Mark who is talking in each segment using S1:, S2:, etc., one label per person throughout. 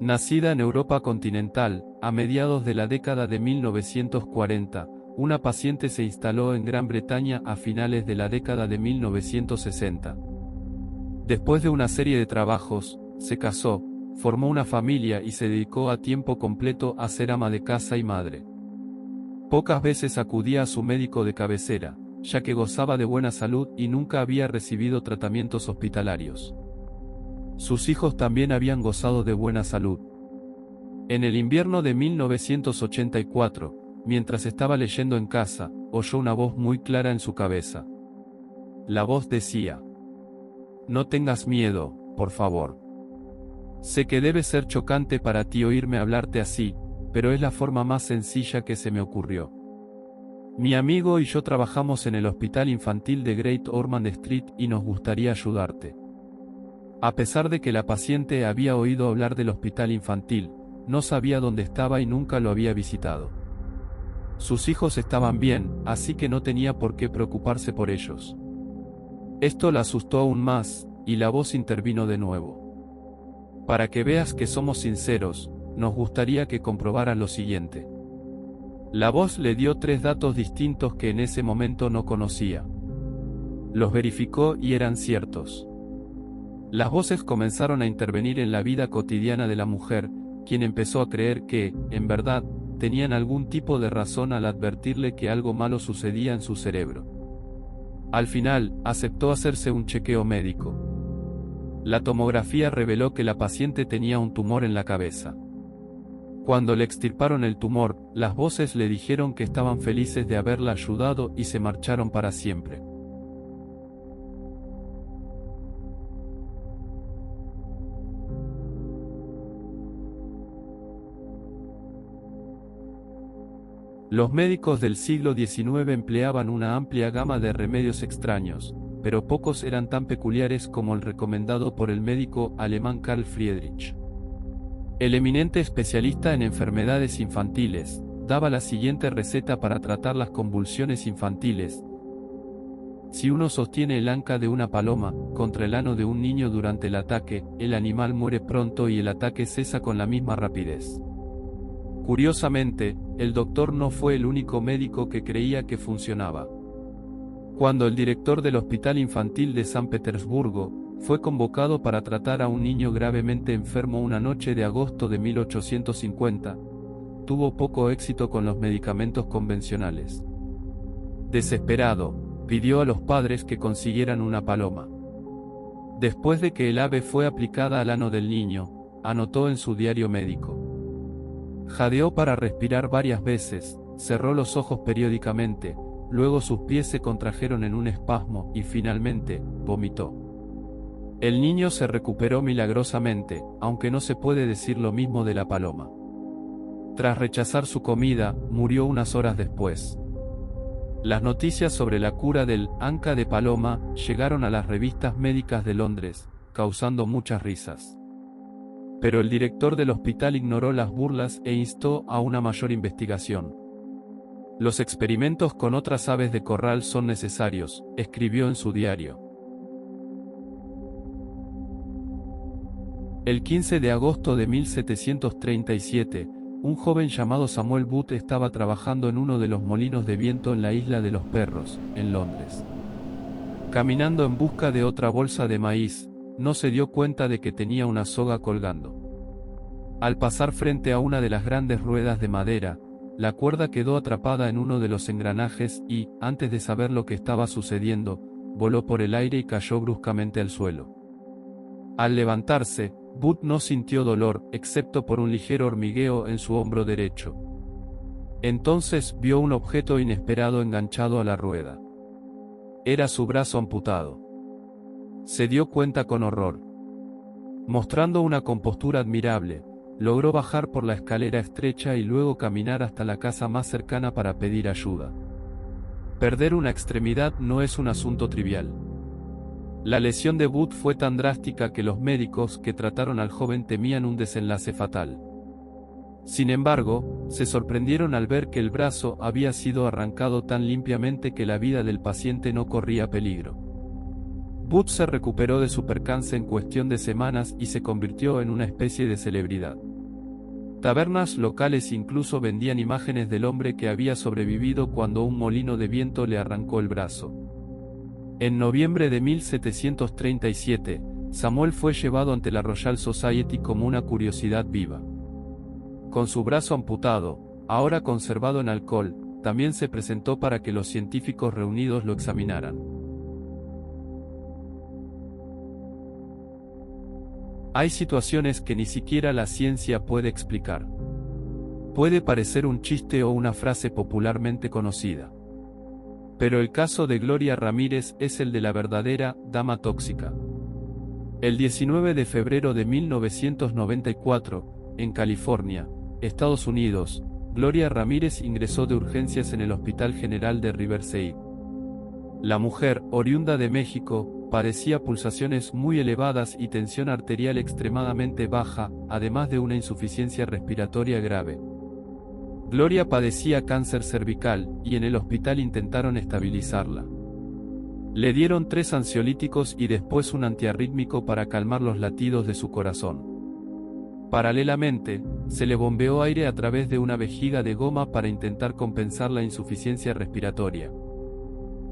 S1: Nacida en Europa continental, a mediados de la década de 1940, una paciente se instaló en Gran Bretaña a finales de la década de 1960. Después de una serie de trabajos, se casó, formó una familia y se dedicó a tiempo completo a ser ama de casa y madre. Pocas veces acudía a su médico de cabecera, ya que gozaba de buena salud y nunca había recibido tratamientos hospitalarios. Sus hijos también habían gozado de buena salud. En el invierno de 1984, mientras estaba leyendo en casa, oyó una voz muy clara en su cabeza. La voz decía: "No tengas miedo, por favor. Sé que debe ser chocante para ti oírme hablarte así, pero es la forma más sencilla que se me ocurrió. Mi amigo y yo trabajamos en el hospital infantil de Great Ormond Street y nos gustaría ayudarte". A pesar de que la paciente había oído hablar del hospital infantil, no sabía dónde estaba y nunca lo había visitado. Sus hijos estaban bien, así que no tenía por qué preocuparse por ellos. Esto la asustó aún más, y la voz intervino de nuevo. "Para que veas que somos sinceros, nos gustaría que comprobaras lo siguiente". La voz le dio 3 datos distintos que en ese momento no conocía. Los verificó y eran ciertos. Las voces comenzaron a intervenir en la vida cotidiana de la mujer, quien empezó a creer que, en verdad, tenían algún tipo de razón al advertirle que algo malo sucedía en su cerebro. Al final, aceptó hacerse un chequeo médico. La tomografía reveló que la paciente tenía un tumor en la cabeza. Cuando le extirparon el tumor, las voces le dijeron que estaban felices de haberla ayudado y se marcharon para siempre. Los médicos del siglo XIX empleaban una amplia gama de remedios extraños, pero pocos eran tan peculiares como el recomendado por el médico alemán Carl Friedrich. El eminente especialista en enfermedades infantiles daba la siguiente receta para tratar las convulsiones infantiles. Si uno sostiene el anca de una paloma contra el ano de un niño durante el ataque, el animal muere pronto y el ataque cesa con la misma rapidez. Curiosamente, el doctor no fue el único médico que creía que funcionaba. Cuando el director del Hospital Infantil de San Petersburgo fue convocado para tratar a un niño gravemente enfermo una noche de agosto de 1850, tuvo poco éxito con los medicamentos convencionales. Desesperado, pidió a los padres que consiguieran una paloma. Después de que el ave fue aplicada al ano del niño, anotó en su diario médico: "Jadeó para respirar varias veces, cerró los ojos periódicamente, luego sus pies se contrajeron en un espasmo y finalmente, vomitó". El niño se recuperó milagrosamente, aunque no se puede decir lo mismo de la paloma. Tras rechazar su comida, murió unas horas después. Las noticias sobre la cura del anca de paloma llegaron a las revistas médicas de Londres, causando muchas risas. Pero el director del hospital ignoró las burlas e instó a una mayor investigación. "Los experimentos con otras aves de corral son necesarios", escribió en su diario. El 15 de agosto de 1737, un joven llamado Samuel Booth estaba trabajando en uno de los molinos de viento en la Isla de los Perros, en Londres. Caminando en busca de otra bolsa de maíz, no se dio cuenta de que tenía una soga colgando. Al pasar frente a una de las grandes ruedas de madera, la cuerda quedó atrapada en uno de los engranajes y, antes de saber lo que estaba sucediendo, voló por el aire y cayó bruscamente al suelo. Al levantarse, Booth no sintió dolor, excepto por un ligero hormigueo en su hombro derecho. Entonces vio un objeto inesperado enganchado a la rueda. Era su brazo amputado. Se dio cuenta con horror. Mostrando una compostura admirable, logró bajar por la escalera estrecha y luego caminar hasta la casa más cercana para pedir ayuda. Perder una extremidad no es un asunto trivial. La lesión de Booth fue tan drástica que los médicos que trataron al joven temían un desenlace fatal. Sin embargo, se sorprendieron al ver que el brazo había sido arrancado tan limpiamente que la vida del paciente no corría peligro. Booth se recuperó de su percance en cuestión de semanas y se convirtió en una especie de celebridad. Tabernas locales incluso vendían imágenes del hombre que había sobrevivido cuando un molino de viento le arrancó el brazo. En noviembre de 1737, Samuel fue llevado ante la Royal Society como una curiosidad viva. Con su brazo amputado, ahora conservado en alcohol, también se presentó para que los científicos reunidos lo examinaran. Hay situaciones que ni siquiera la ciencia puede explicar. Puede parecer un chiste o una frase popularmente conocida. Pero el caso de Gloria Ramírez es el de la verdadera dama tóxica. El 19 de febrero de 1994, en California, Estados Unidos, Gloria Ramírez ingresó de urgencias en el Hospital General de Riverside. La mujer, oriunda de México, padecía pulsaciones muy elevadas y tensión arterial extremadamente baja, además de una insuficiencia respiratoria grave. Gloria padecía cáncer cervical, y en el hospital intentaron estabilizarla. Le dieron 3 ansiolíticos y después un antiarrítmico para calmar los latidos de su corazón. Paralelamente, se le bombeó aire a través de una vejiga de goma para intentar compensar la insuficiencia respiratoria.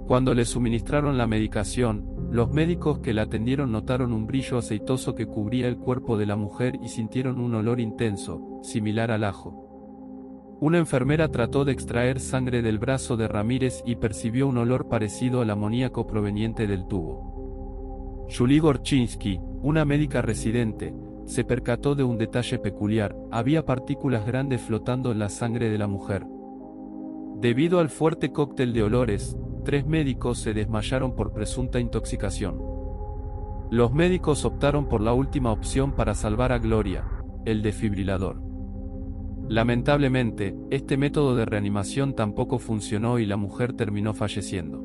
S1: Cuando le suministraron la medicación, los médicos que la atendieron notaron un brillo aceitoso que cubría el cuerpo de la mujer y sintieron un olor intenso, similar al ajo. Una enfermera trató de extraer sangre del brazo de Ramírez y percibió un olor parecido al amoníaco proveniente del tubo. Julie Gorchinsky, una médica residente, se percató de un detalle peculiar: había partículas grandes flotando en la sangre de la mujer. Debido al fuerte cóctel de olores, 3 médicos se desmayaron por presunta intoxicación. Los médicos optaron por la última opción para salvar a Gloria, el desfibrilador. Lamentablemente, este método de reanimación tampoco funcionó y la mujer terminó falleciendo.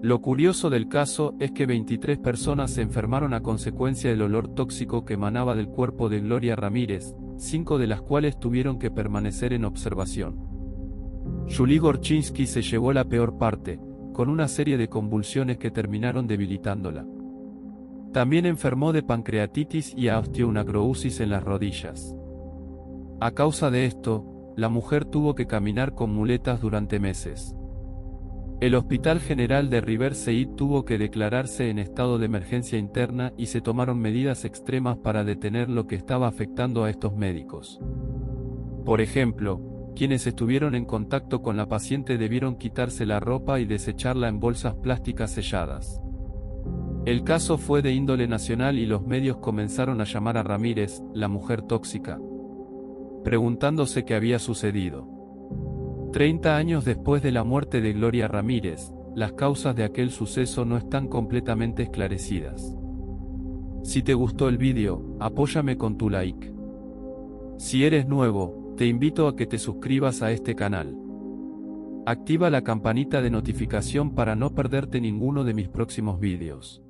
S1: Lo curioso del caso es que 23 personas se enfermaron a consecuencia del olor tóxico que emanaba del cuerpo de Gloria Ramírez, 5 de las cuales tuvieron que permanecer en observación. Julie Gorchinsky se llevó la peor parte, con una serie de convulsiones que terminaron debilitándola. También enfermó de pancreatitis y osteonecrosis en las rodillas. A causa de esto, la mujer tuvo que caminar con muletas durante meses. El Hospital General de Riverside tuvo que declararse en estado de emergencia interna y se tomaron medidas extremas para detener lo que estaba afectando a estos médicos. Por ejemplo, quienes estuvieron en contacto con la paciente debieron quitarse la ropa y desecharla en bolsas plásticas selladas. El caso fue de índole nacional y los medios comenzaron a llamar a Ramírez la mujer tóxica, preguntándose qué había sucedido. 30 años después de la muerte de Gloria Ramírez, las causas de aquel suceso no están completamente esclarecidas. Si te gustó el vídeo, apóyame con tu like. Si eres nuevo, te invito a que te suscribas a este canal. Activa la campanita de notificación para no perderte ninguno de mis próximos vídeos.